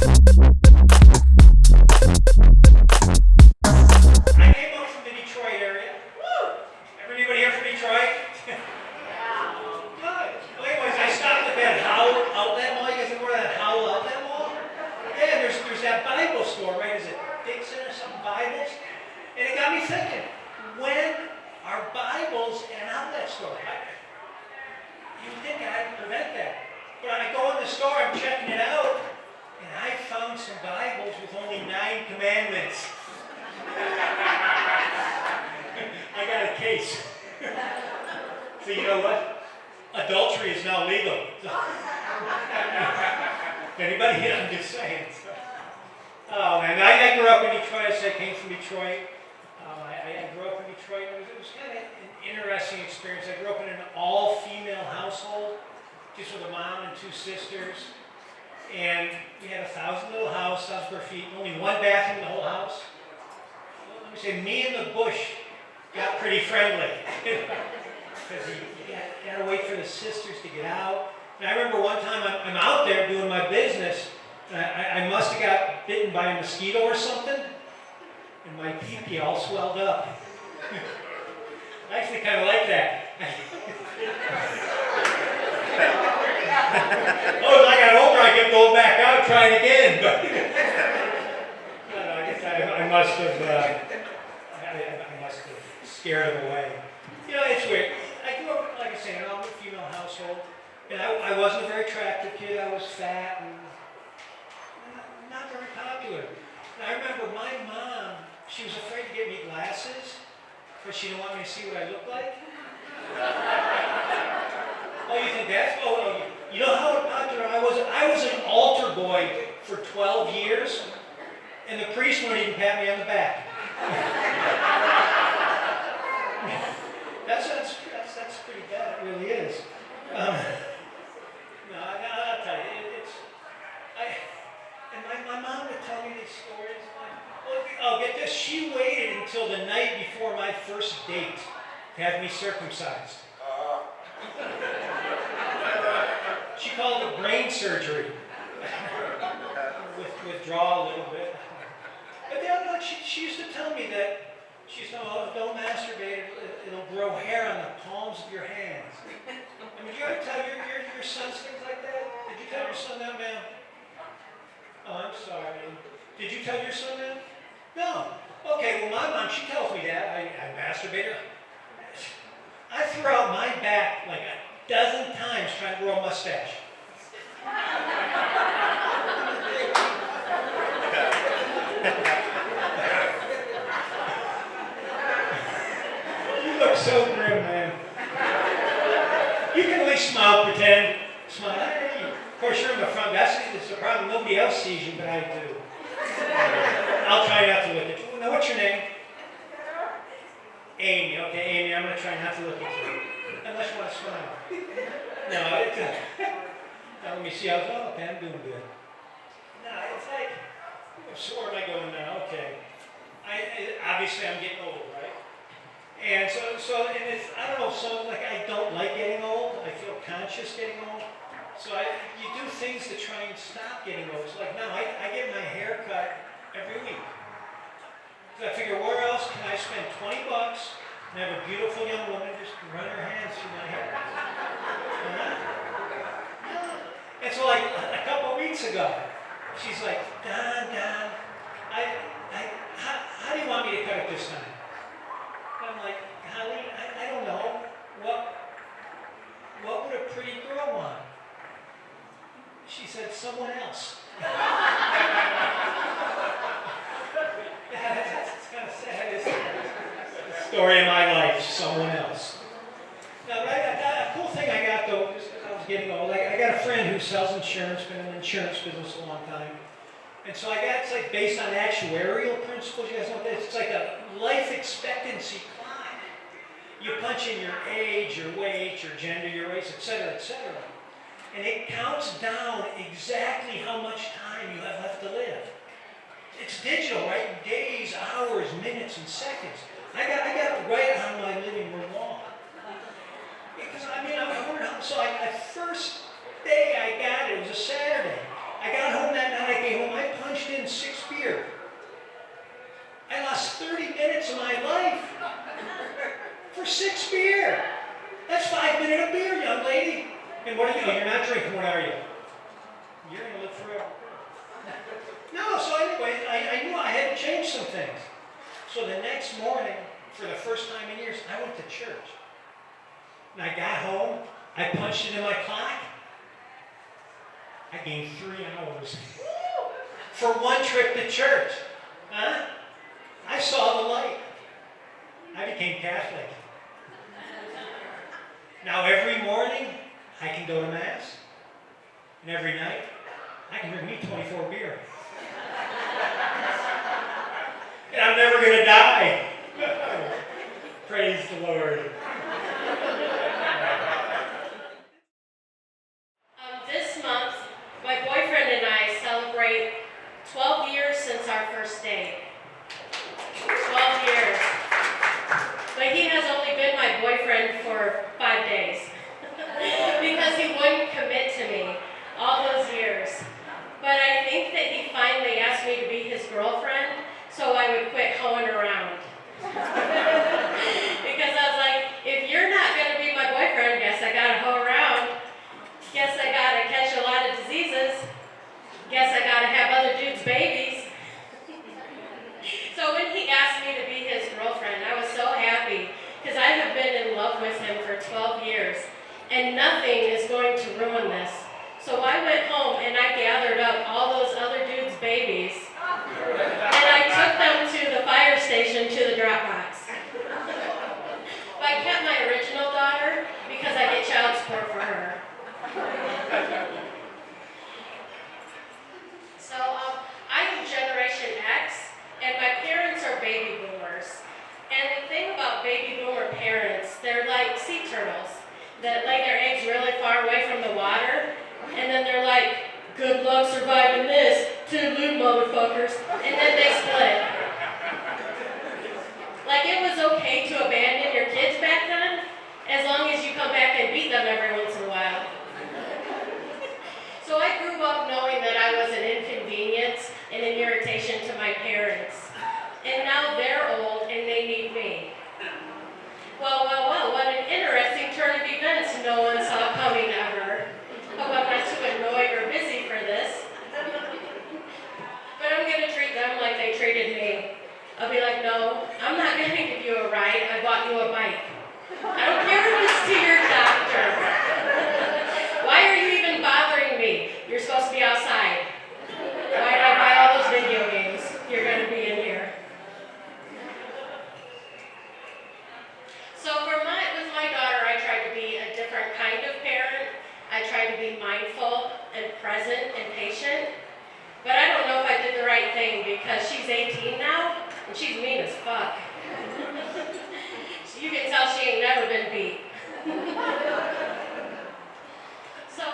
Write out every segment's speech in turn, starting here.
I came up from the Detroit area. Woo! Everybody here from Detroit? Yeah. Good. Well, anyways, I stopped at that Howell Outlet Mall. You guys know where that Howell Outlet Mall? Yeah, there's that Bible store, right? Is it Dixon or something, Bibles? And it got me thinking, when are Bibles an outlet store? You would think I'd prevent that. But I go in the store, I'm checking it out, and I found some Bibles with only 9 commandments. I got a case. So you know what? Adultery is now legal. Anybody here? I'm just saying. Oh man, I grew up in Detroit. I came from Detroit. I grew up in Detroit. It was kind of an interesting experience. I grew up in an all-female household, just with a mom and 2 sisters. And we had a 1,000-little house, 1,000 square feet, only 1 bathroom in the whole house. Well, let me say, me and the bush got pretty friendly. Because you got to wait for the sisters to get out. And I remember one time I'm out there doing my business, and I must have got bitten by a mosquito or something, and my pee-pee all swelled up. I actually kind of like that. Oh, as I got older, I kept going back out trying again. But I guess I must have scared them away. You know, it's weird. I grew up, like I say, in an all-female household, and I wasn't a very attractive kid. I was fat and not very popular. And I remember my mom, she was afraid to get me glasses, but she didn't want me to see what I looked like. Oh, you think that's... Oh, you know how popular I was? I was an altar boy for 12 years, and the priest wouldn't even pat me on the back. That's pretty bad. It really is. No, I'll tell you, and my mom would tell me these stories. Oh, get this. She waited until the night before my first date to have me circumcised. She called it brain surgery. Withdraw a little bit. But then, look, she used to tell me that, she used to tell me, oh, don't masturbate, it'll grow hair on the palms of your hands. I mean, did you ever tell your sons things like that? Did you tell your son that, man? Oh, I'm sorry. Did you tell your son that? No. Okay, well, my mom, she tells me that. I masturbated. I threw out my back like a dozen times trying to grow a mustache. You look so grim, man. You can at least smile, pretend. Smile. Hey. Of course, you're in the front. That's the problem. Nobody else sees you, but I do. I'll try not to look at you. Now, what's your name? Amy. Okay, Amy, I'm going to try not to look at you. Unless you want to smile. No, now let me see. Oh, okay, I'm doing good. No, it's like, so where am I going now? Okay. Obviously, I'm getting old, right? And and it's, I don't know, I don't like getting old. I feel conscious getting old. So you do things to try and stop getting old. So like now, I get my hair cut every week. So I figure, where else can I spend $20 and have a beautiful young woman just run her hands through my hair? And so like a couple of weeks ago, she's like, Don, how do you want me to cut it this time? And I'm like, Holly, I don't know. What would a pretty girl want? She said, someone else. That's kind of sad, isn't it? The story of my life, someone else. Now, a cool thing I got, though, is as I was getting old, I got a friend who sells insurance, been in the insurance business a long time. And so it's like based on actuarial principles. You guys know what that is? It's like a life expectancy climb. You punch in your age, your weight, your gender, your race, etc., etc. And it counts down exactly how much time you have left to live. It's digital, right? Days, hours, minutes, and seconds. I got it right on my living room wall. Because I wondered how. So the first day I got it was a Saturday. I got home that night. I came home. I No, so anyway, I knew I had to change some things. So the next morning, for the first time in years, I went to church. And I got home, I punched it in my clock. I gained 3 hours for one trip to church. Huh? I saw the light. I became Catholic. Now every morning, I can go to Mass. And every night, I can drink me 24 beer. And I'm never going to die. Praise the Lord. This month, my boyfriend and I celebrate 12 years since our first date. 12 years. But he has only been my boyfriend for 5 days. Because he wouldn't commit to me all those years. But I think that he finally asked me to be his girlfriend so I would quit hoeing around. Because I was like, if you're not going to be my boyfriend, guess I got to hoe around. Guess I got to catch a lot of diseases. Guess I got to have other dudes' babies. So when he asked me to be his girlfriend, I was so happy because I have been in love with him for 12 years. And nothing is going to ruin this. So I went home and I gathered up all those other dudes' babies and I took them to the fire station to the drop box. But I kept my original daughter because I get child support for her. So I'm Generation X and my parents are baby boomers. And the thing about baby boomer parents, they're like sea turtles that lay their eggs really far away from the water. And then they're like, good luck surviving this, toodaloo motherfuckers, and then they split. Like it was okay to abandon your kids back then, as long as you come back and beat them every once in a while. So I grew up knowing that I was an inconvenience and an irritation to my parents. And now they're old and they need me. Well, what an interesting turn of events no one saw coming ever. Hope I'm not too annoyed or busy for this. But I'm going to treat them like they treated me. I'll be like, no, I'm not going to give you a ride. I bought you a bike. I don't care if it's to your doctor. Why are you even bothering me? You're supposed to be outside. Why did I buy all those video games? You're going to be in here. So with my daughter, I tried to be a different kind of parent. I tried to be mindful and present and patient, but I don't know if I did the right thing because she's 18 now and she's mean as fuck. So you can tell she ain't never been beat. So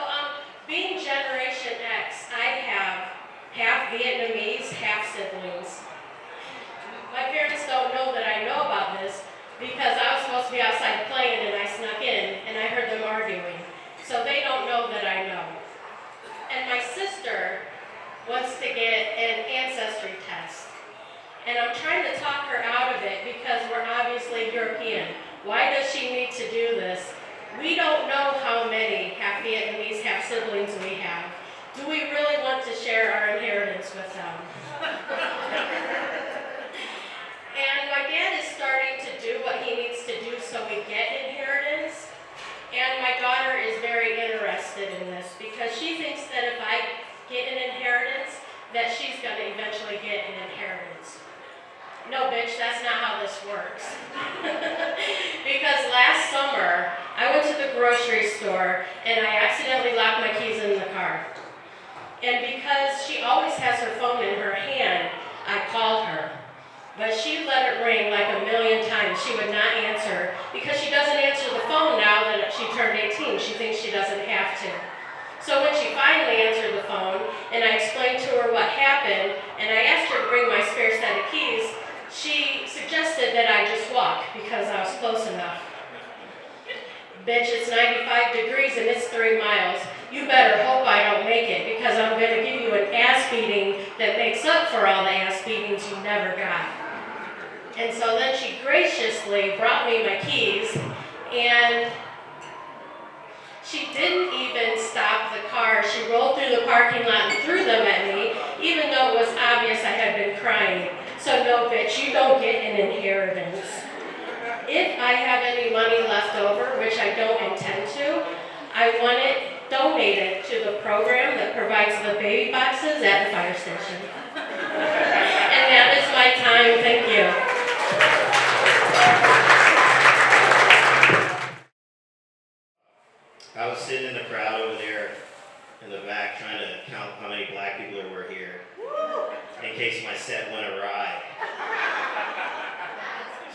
being Generation X, I have half Vietnamese, half siblings. My parents don't know that I know about this because I was supposed to be outside playing and I snuck in and I heard them arguing. So they don't know that I know. And my sister wants to get an ancestry test. And I'm trying to talk her out of it because we're obviously European. Why does she need to do this? We don't know how many half Vietnamese, half siblings we have. Do we really want to share our inheritance with them? And my dad is starting to do what he needs to do so we get inheritance. And my daughter is very interested in this because she thinks that if I get an inheritance, that she's going to eventually get an inheritance. No, bitch, that's not how this works. Because last summer, I went to the grocery store and I accidentally locked my keys in the car. And because she always has her phone in her hand, I called her. But she let it ring like a million times. She would not answer because she doesn't answer the phone now that she turned 18. She thinks she doesn't have to. So when she finally answered the phone and I explained to her what happened and I asked her to bring my spare set of keys, she suggested that I just walk because I was close enough. Bitch, it's 95 degrees and it's 3 miles. You better hope I don't make it because I'm going to give you an ass beating that makes up for all the ass beatings you never got. And so then she graciously brought me my keys and she didn't even stop the car. She rolled through the parking lot and threw them at me, even was obvious I had been crying. So no, bitch, you don't get an inheritance. If I have any money left over, which I don't intend to, I want it donated to the program that provides the baby boxes at the fire station. And that is my time. Thank you. I was sitting in the crowd over there in the back trying to count how many black people there were here in case my set went awry.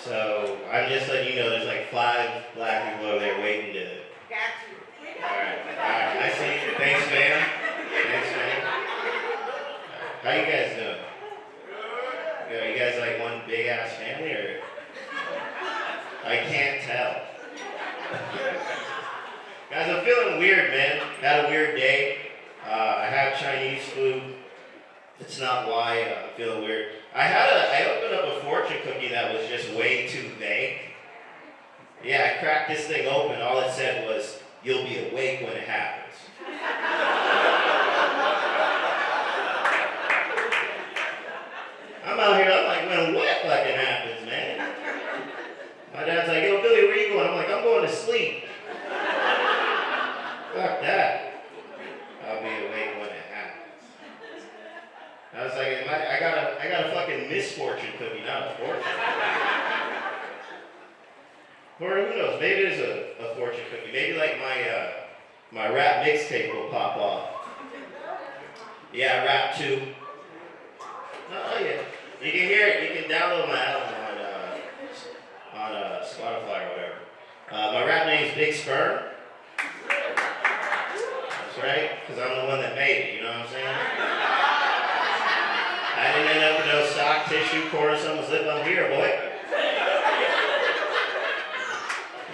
So I'm just letting you know there's like 5 black people over there waiting to... Alright, I see you. Thanks, man. How you guys doing? Are you guys like one big ass family or? I can't tell. Guys, I'm feeling weird, man. Had a weird day. I had Chinese food. It's not why I'm feeling weird. I opened up a fortune cookie that was just way too vague. Yeah, I cracked this thing open. All it said was, "You'll be awake when it happens." I'm out here, I'm like, when what fucking happens, man? My dad's like, "Yo, Billy, where you going?" I'm like, "I'm going to sleep." Fuck that. I'll be awake when it happens. I was like, I got a fucking misfortune cookie, not a fortune. Or who knows, maybe it is a fortune cookie. Maybe like my rap mixtape will pop off. Yeah, I rap too. Oh yeah. You can hear it, you can download my album on Spotify or whatever. My rap name is Big Sperm. That's right, because I'm the one that made it, you know what I'm saying? I didn't end up with no sock tissue cord or someone's lip on here, boy.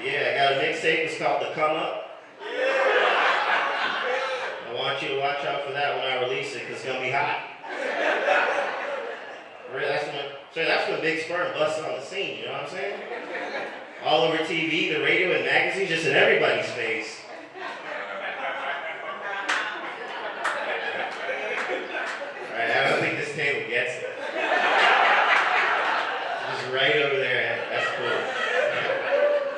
Yeah, I got a mixtape, it's called The Come Up. I want you to watch out for that when I release it, because it's going to be hot. That's when Big Sperm busts on the scene, you know what I'm saying? All over TV, the radio, and magazines, just in everybody's face. Alright, I don't think this table gets it. Just right over there, that's cool.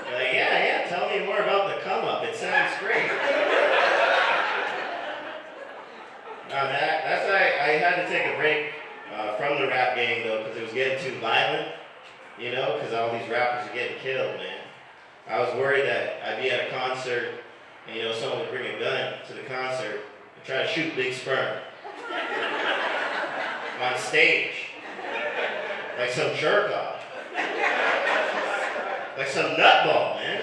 You're like, yeah, tell me more about the come up, it sounds great. That's why I had to take a break from the rap game though, because it was getting too violent, you know, because all these rappers are getting killed, man. I was worried that I'd be at a concert and, you know, someone would bring a gun to the concert and try to shoot Big Sperm on stage, like some jerk off, like some nutball, man.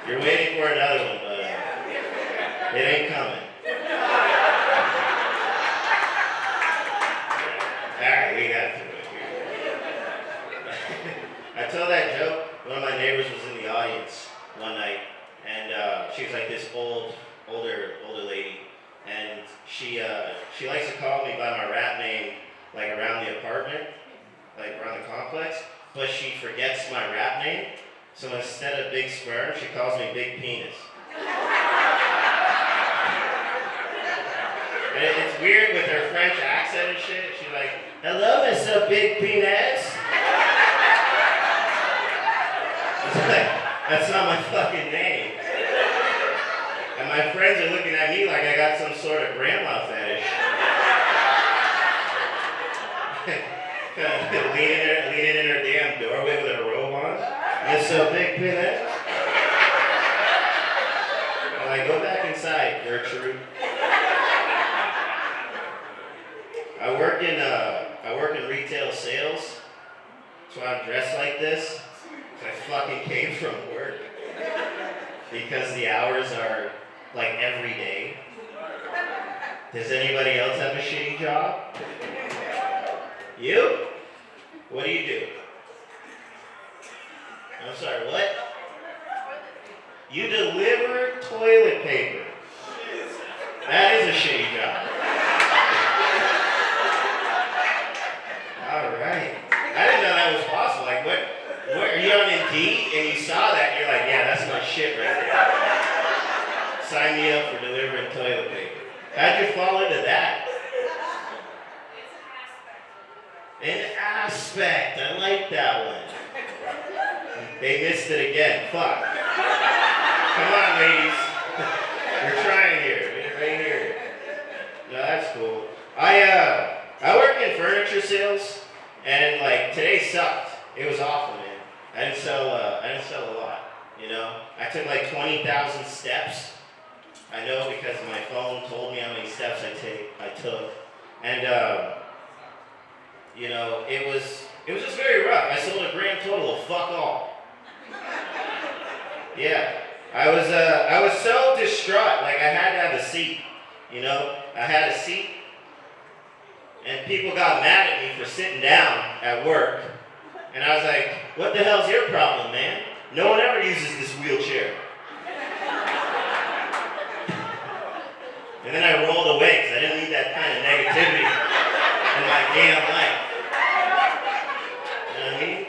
You're waiting for another one, but it ain't coming. Alright, we got through it here. I told that joke. One of my neighbors was in the audience one night, and she was like this older lady, and she likes to call me by my rap name, like around the apartment, like around the complex, but she forgets my rap name, so instead of Big Sperm, she calls me Big Penis. And it's weird with her French accent and shit. She's like, "Hello, Mr. Big Penis." It's like, that's not my fucking name. And my friends are looking at me like I got some sort of grandma fetish. leaning in her damn doorway with her robe on. Mr. Big Penis. I'm like, go back inside, Gertrude. I work in retail sales. That's why I'm dressed like this. I fucking came from work. Because the hours are like every day. Does anybody else have a shitty job? You? What do you do? I'm sorry, what? You deliver toilet paper. That is a shitty job. Alright. I didn't know that was possible. Like, what are you on Indeed and you saw that and you're like, yeah, that's my shit right there. sign me up for delivering toilet paper. How'd you fall into that? An aspect. I like that one. They missed it again. Fuck. Come on, ladies. We're trying here. Right here. No, that's cool. I work in furniture sales, and like today sucked. It was awful, man. I didn't sell a lot. You know, I took like 20,000 steps. I know because my phone told me how many steps I took, and you know, it was just very rough. I sold a grand total of fuck all. Yeah, I was so distraught. Like I had to have a seat. You know, I had a seat, and people got mad at me for sitting down at work, and I was like, "What the hell's your problem, man? No one ever uses this wheelchair." And then I rolled away because I didn't need that kind of negativity in my damn life. You know what I mean?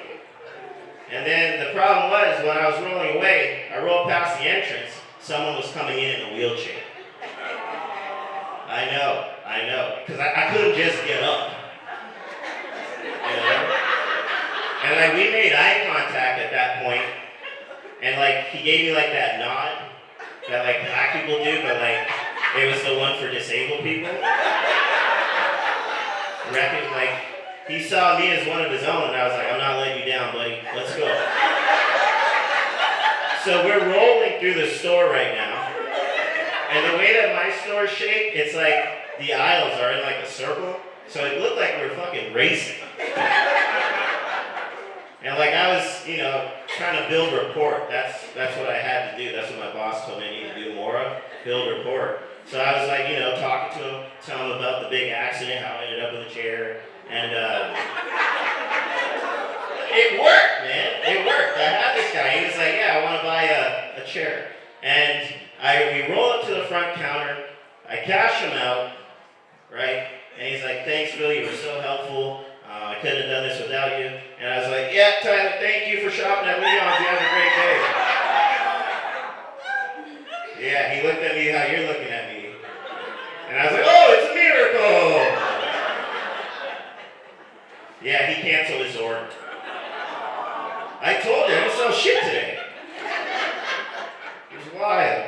And then the problem was, when I was rolling away, I rolled past the entrance, someone was coming in a wheelchair. I know, because I couldn't just get up. You know? And like we made eye contact at that point, and like he gave me like that nod that like black people do, but like it was the one for disabled people. Reckon like he saw me as one of his own, and I was like, I'm not letting you down, buddy. Let's go. So we're rolling through the store right now, and the way that my store's shaped, it's like the aisles are in like a circle, so it looked like we were fucking racing. And like I was, you know, trying to build rapport. That's what I had to do. That's what my boss told me I need to do more of, build rapport. So I was like, you know, talking to him, telling him about the big accident, how I ended up in the chair, and it worked, man. It worked. I had this guy. He was like, yeah, I want to buy a chair. And we roll up to the front counter. I cash him out, right? And he's like, thanks, Billy. You were so helpful. I couldn't have done this without you. And I was like, yeah, Tyler, thank you for shopping at Leon's. You have a great day. Yeah, he looked at me how you're looking at me. And I was like, oh, it's a miracle. Yeah, he canceled his order. I told you, I didn't sell shit today. It was wild.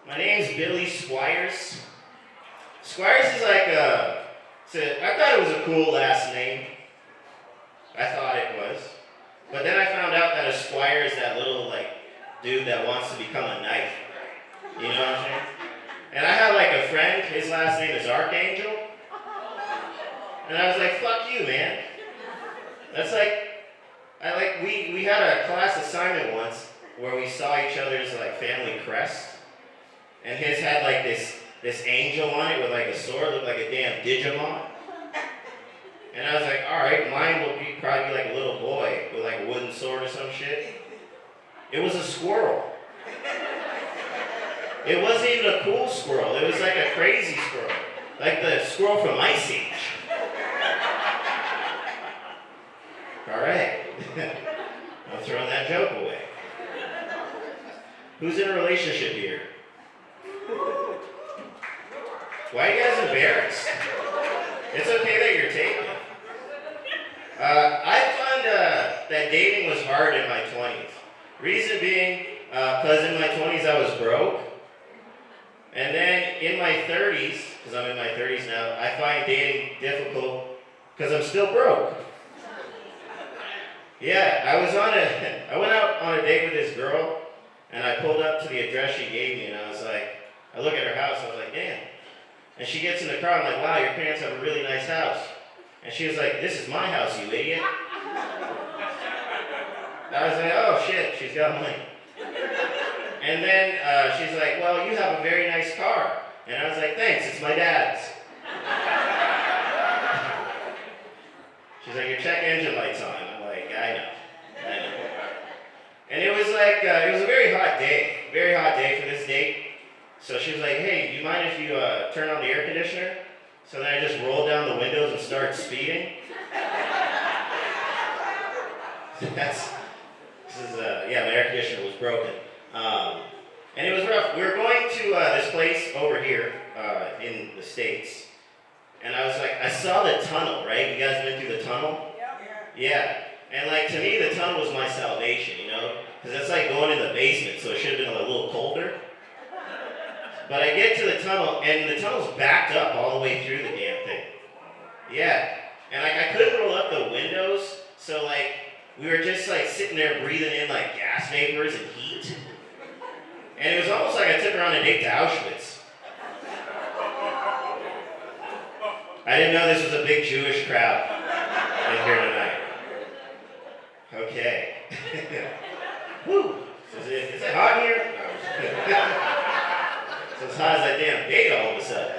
My name's Billy Squires. Squires is like I thought it was a cool last name. I thought it was. But then I found out that a squire is that little, like, dude that wants to become a knight. You know what I'm saying? And I have, like, a friend, his last name is Archangel. And I was like, fuck you, man. That's like, we had a class assignment once where we saw each other's, like, family crest. And his had, like, this angel on it with, like, a sword, looked like a damn Digimon. And I was like, alright, mine will probably be like a little boy with like a wooden sword or some shit. It was a squirrel. It wasn't even a cool squirrel. It was like a crazy squirrel. Like the squirrel from Ice Age. Alright. I'm throwing that joke away. Who's in a relationship here? Why are you guys embarrassed? It's okay that you're taken. I found that dating was hard in my 20s. Reason being, because in my 20s I was broke. And then in my 30s, because I'm in my 30s now, I find dating difficult because I'm still broke. Yeah, I went out on a date with this girl, and I pulled up to the address she gave me, and I was like, I look at her house, I was like, damn. And she gets in the car, I'm like, wow, your parents have a really nice house. And she was like, this is my house, you idiot. I was like, oh shit, she's got money. And then she's like, well, you have a very nice car. And I was like, thanks, it's my dad's. She's like, your check engine light's on. I'm like, I know. And it was like, it was a very hot day for this date. So she was like, hey, do you mind if you turn on the air conditioner? So then I just rolled down the windows and started speeding. Yeah, my air conditioner was broken. And it was rough. We were going to this place over here in the States. And I was like, I saw the tunnel, right? You guys been through the tunnel? Yeah. And like, to me, the tunnel was my salvation, you know? Because it's like going in the basement, so it should have been a little colder. But I get to the tunnel, and the tunnel's backed up all the way through the damn thing. Yeah. And like, I couldn't roll up the windows, so like, we were just like sitting there breathing in like gas vapors and heat. And it was almost like I took her on a date to Auschwitz. I didn't know this was a big Jewish crowd in here tonight. Okay. Woo! Is it hot here? No. It's as hot as that damn date all of a sudden.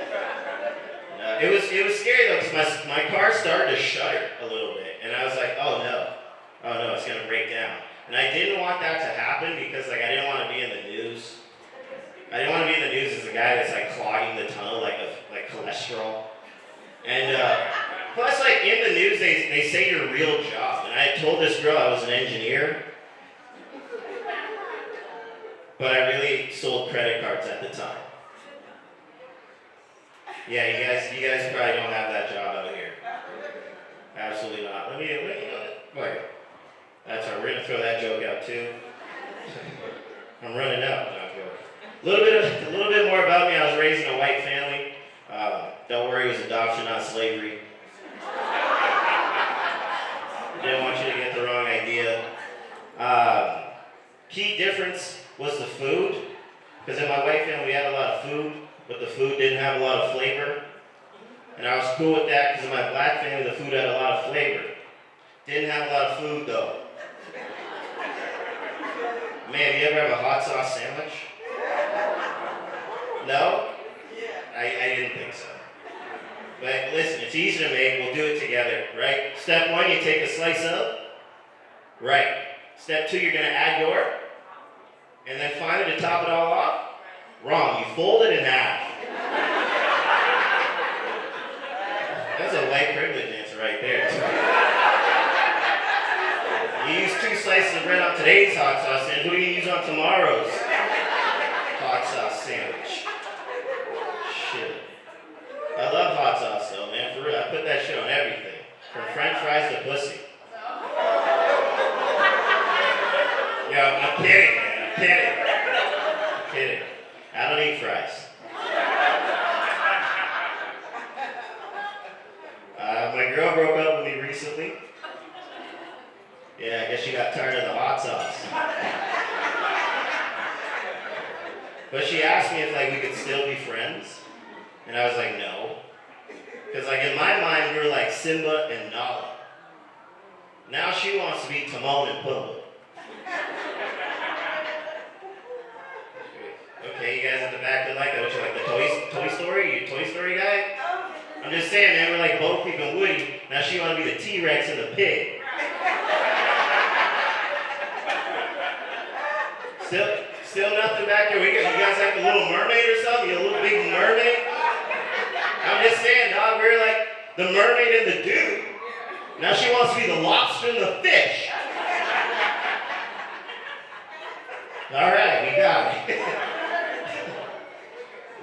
It was scary though, because my car started to shudder a little bit, and I was like, oh no, it's gonna break down. And I didn't want that to happen because like I didn't want to be in the news. I didn't want to be in the news as a guy that's like clogging the tunnel like cholesterol. And plus, like in the news, they say your real job. And I had told this girl I was an engineer, but I really sold credit cards at the time. Yeah, you guys probably don't have that job out here. Absolutely not. Let me wait. That's all right. We're gonna throw that joke out too. I'm running out. No, I'm joking. A little bit more about me. I was raised in a white family. Don't worry, it was adoption, not slavery. Didn't want you to get the wrong idea. Key difference was the food, because in my white family we had a lot of food, but the food didn't have a lot of flavor. And I was cool with that because in my black family the food had a lot of flavor. Didn't have a lot of food though. Man, you ever have a hot sauce sandwich? No? I didn't think so. But listen, it's easy to make. We'll do it together, right? Step 1, you take a slice of. Right. Step 2, you're going to add your. And then finally, to top it all off. Wrong. You fold it in half. That's a white privilege answer right there. You use 2 slices of bread on today's hot sauce sandwich. What do you use on tomorrow's hot sauce sandwich? Shit. I love hot sauce though, man. For real, I put that shit on everything. From French fries to pussy. Yeah, I'm kidding, man. I'm kidding. I don't eat fries. My girl broke up with me recently. Yeah, I guess she got tired of the hot sauce. But she asked me if like we could still be friends. And I was like, no. Because like in my mind, we were like Simba and Nala. Now she wants to be Timon and Pumbaa. Okay, you guys at the back that like that. What you like, the Toy Story? You a Toy Story guy? I'm just saying, man, we're like Bo Peep and Woody. Now she want to be the T-Rex and the pig. Still nothing back there. You guys like the Little Mermaid or something? You a little big mermaid? I'm just saying, dog, we're like the mermaid and the dude. Now she wants to be the lobster and the fish. All right, we got it.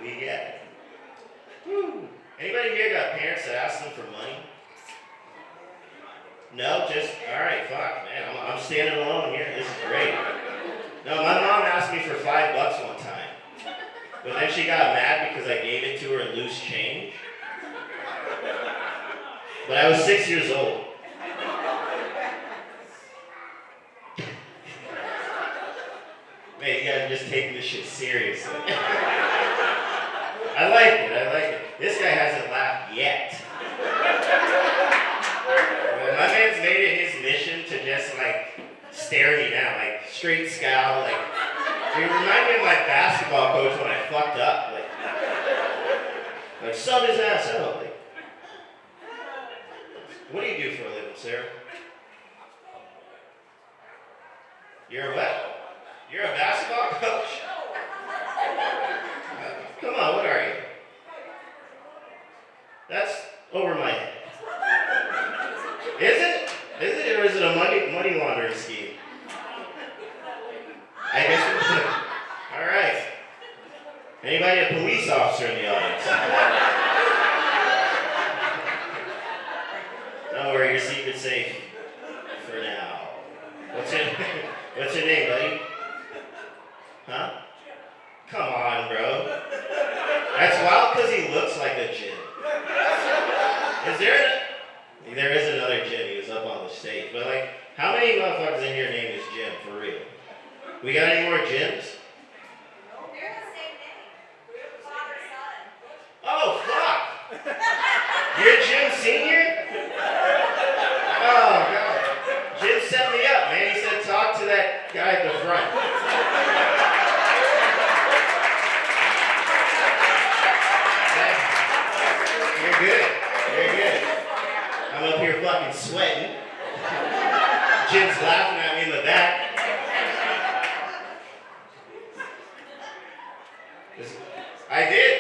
We got it. Woo. Anybody here got parents that ask them for money? No, just, all right, fuck, man. I'm standing alone here. This is great. No, my mom asked me for $5 one time. But then she got mad because I gave it to her in loose change. But I was 6 years old. Man, you guys are just taking this shit seriously. I like it. This guy hasn't laughed yet. My man's made it his mission to just like stare me down, like straight scowl, like you remind me of my basketball coach when I fucked up, like sub his ass out. Like, what do you do for a living, sir? You're a what? You're a basketball coach? Come on, what are you? That's over my head. Is it? Or is it a money laundering scheme? I guess. All right. Anybody a police officer in the audience? Don't worry, your secret's safe for now. What's your name, buddy? Huh? Come on, bro. That's wild because he looks like a Jim. There is another Jim. He was up on the stage. But like, how many motherfuckers in here named is Jim, for real? We got any more Jims? They're the same name. Father, son. Oh, fuck! You're Jim Sr.? Oh, God. Jim set me up, man. He said, talk to that guy at the front. You're good. You're good. I'm up here fucking sweating. Jim's laughing at me in the back. I did.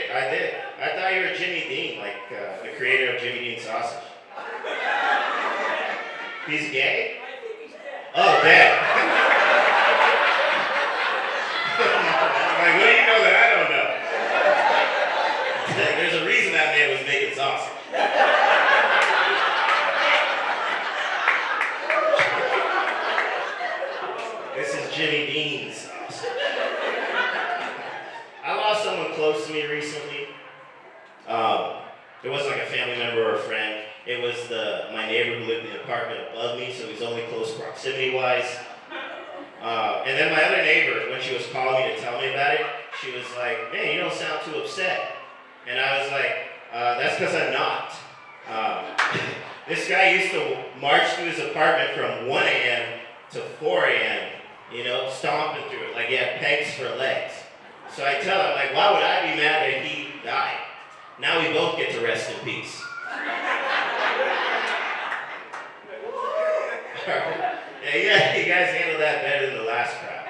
I thought you were Jimmy Dean, like the creator of Jimmy Dean Sausage. He's gay? Oh, dead. Like, what do you know that I don't know? There's a reason that man was making sausage. This is Jimmy Dean's sausage. I lost someone close to me recently. It wasn't like a family member or a friend. It was my neighbor who lived in the apartment above me, so he's only close proximity-wise. And then my other neighbor, when she was calling me to tell me about it, she was like, man, you don't sound too upset. And I was like, that's because I'm not. This guy used to march through his apartment from 1 a.m. to 4 a.m., you know, stomping through it like he had pegs for legs. So I tell him, like, why would I be mad that he died? Now we both get to rest in peace. Yeah, you guys handled that better than the last crowd.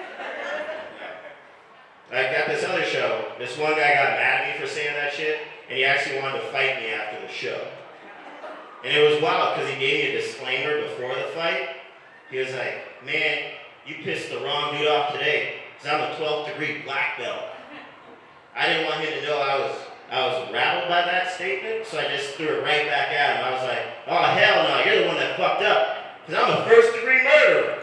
Like at this other show, this one guy got mad at me for saying that shit, and he actually wanted to fight me after the show. And it was wild because he gave me a disclaimer before the fight. He was like, man, you pissed the wrong dude off today, because I'm a 12th degree black belt. I didn't want him to know I was rattled by that statement, so I just threw it right back at him. I was like, oh, hell no, you're the one that fucked up, because I'm a first degree murderer.